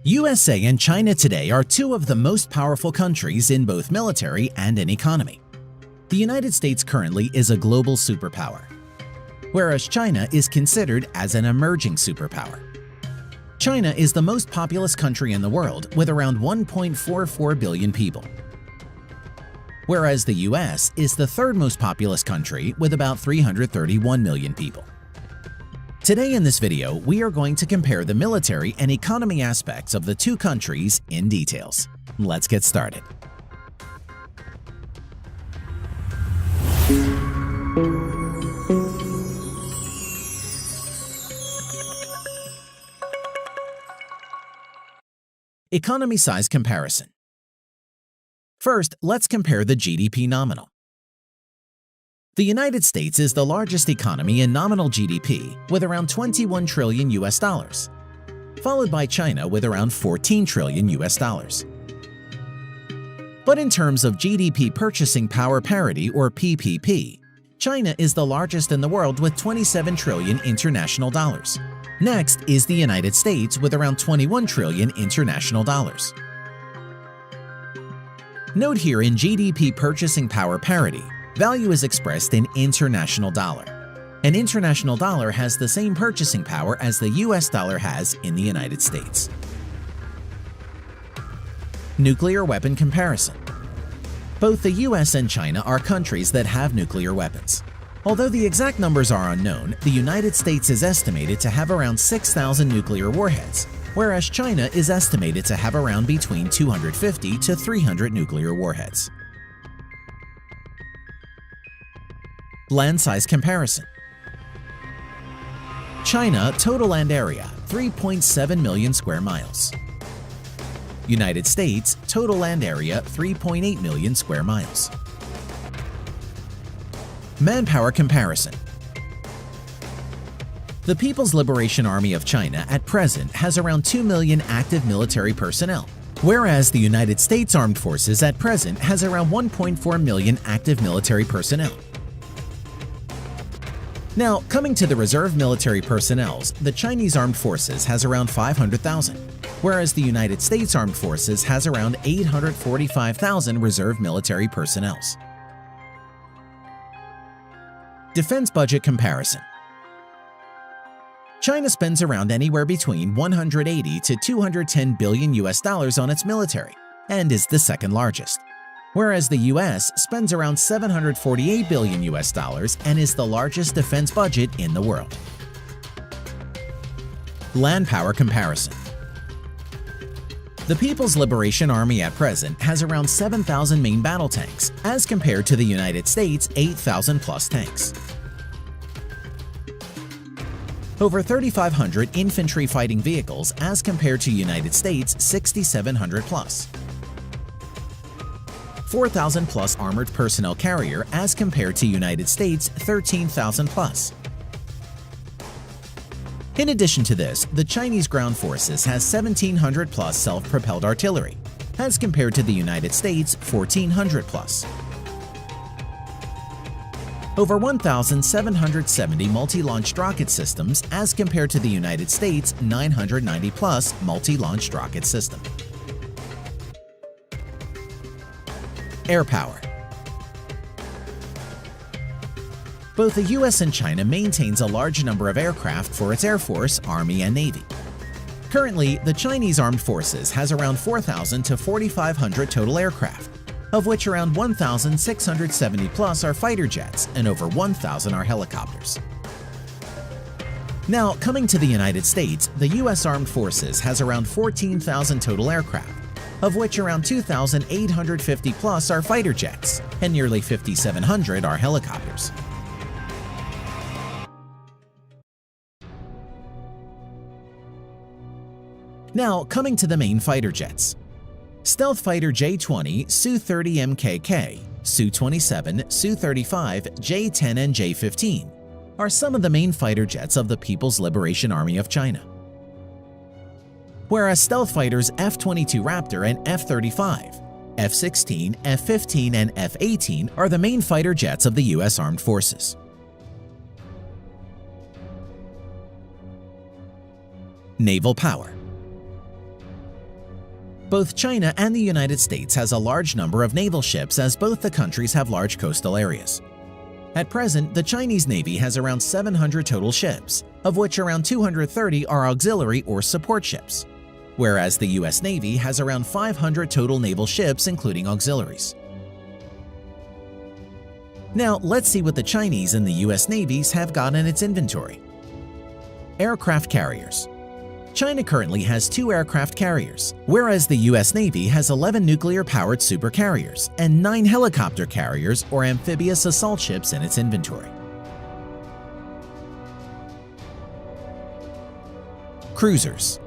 USA and China today are two of the most powerful countries in both military and in economy. The United States currently is a global superpower, whereas China is considered as an emerging superpower. China is the most populous country in the world with around 1.44 billion people, whereas the US is the third most populous country with about 331 million people. Today in this video, we are going to compare the military and economy aspects of the two countries in details. Let's get started. Economy size comparison. First, let's compare the GDP nominal. The United States is the largest economy in nominal GDP with around 21 trillion US dollars, followed by China with around 14 trillion US dollars. But in terms of GDP purchasing power parity or PPP, China is the largest in the world with 27 trillion international dollars. Next is the United States with around 21 trillion international dollars. Note here in GDP purchasing power parity, value is expressed in international dollar. An international dollar has the same purchasing power as the US dollar has in the United States. Nuclear weapon comparison. Both the US and China are countries that have nuclear weapons. Although the exact numbers are unknown, the United States is estimated to have around 6,000 nuclear warheads, whereas China is estimated to have around between 250 to 300 nuclear warheads. Land size comparison. China total land area 3.7 million square miles. United States total land area 3.8 million square miles. Manpower comparison. The People's Liberation Army of China at present has around 2 million active military personnel, whereas the United States Armed Forces at present has around 1.4 million active military personnel. Now, coming to the reserve military personnel, the Chinese Armed Forces has around 500,000, whereas the United States Armed Forces has around 845,000 reserve military personnel. Defense budget comparison. China spends around anywhere between 180 to 210 billion US dollars on its military and is the second largest, whereas the US spends around 748 billion US dollars and is the largest defense budget in the world. Land power comparison. The People's Liberation Army at present has around 7,000 main battle tanks, as compared to the United States' 8,000 plus tanks. Over 3,500 infantry fighting vehicles as compared to United States' 6,700 plus. 4,000 plus armored personnel carrier as compared to United States' 13,000 plus. In addition to this, the Chinese ground forces has 1,700 plus self-propelled artillery, as compared to the United States' 1,400 plus. Over 1,770 multi-launched rocket systems as compared to the United States' 990 plus multi-launched rocket system. Air power. Both the US and China maintains a large number of aircraft for its Air Force, Army, and Navy. Currently, the Chinese Armed Forces has around 4,000 to 4,500 total aircraft, of which around 1,670 plus are fighter jets and over 1,000 are helicopters. Now, coming to the United States, the US Armed Forces has around 14,000 total aircraft, of which around 2,850 plus are fighter jets and nearly 5,700 are helicopters. Now, coming to the main fighter jets. Stealth Fighter J-20, Su-30 MKK, Su-27, Su-35, J-10 and J-15 are some of the main fighter jets of the People's Liberation Army of China. Whereas stealth fighters F-22 Raptor and F-35, F-16, F-15 and F-18 are the main fighter jets of the US Armed Forces. Naval power. Both China and the United States has a large number of naval ships, as both the countries have large coastal areas. At present, the Chinese Navy has around 700 total ships, of which around 230 are auxiliary or support ships, whereas the US Navy has around 500 total naval ships including auxiliaries. Now let's see what the Chinese and the US Navies have got in its inventory. Aircraft carriers. China currently has 2 aircraft carriers, whereas the US Navy has 11 nuclear-powered supercarriers and 9 helicopter carriers or amphibious assault ships in its inventory. Cruisers.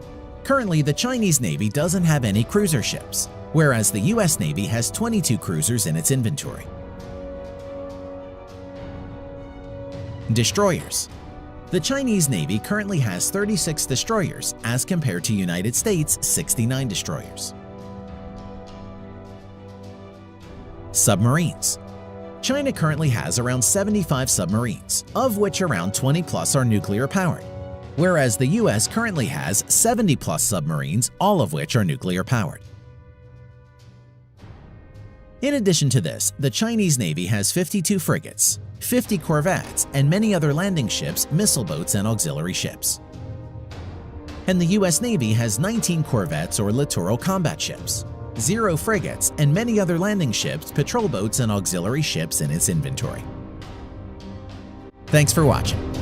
Currently, the Chinese Navy doesn't have any cruiser ships, whereas the US Navy has 22 cruisers in its inventory. Destroyers. The Chinese Navy currently has 36 destroyers as compared to United States' 69 destroyers. Submarines. China currently has around 75 submarines, of which around 20 plus are nuclear powered, whereas the US currently has 70 plus submarines, all of which are nuclear powered. In addition to this, the Chinese Navy has 52 frigates, 50 corvettes, and many other landing ships, missile boats, and auxiliary ships. And the US Navy has 19 corvettes or littoral combat ships, 0 frigates, and many other landing ships, patrol boats, and auxiliary ships in its inventory. Thanks for watching.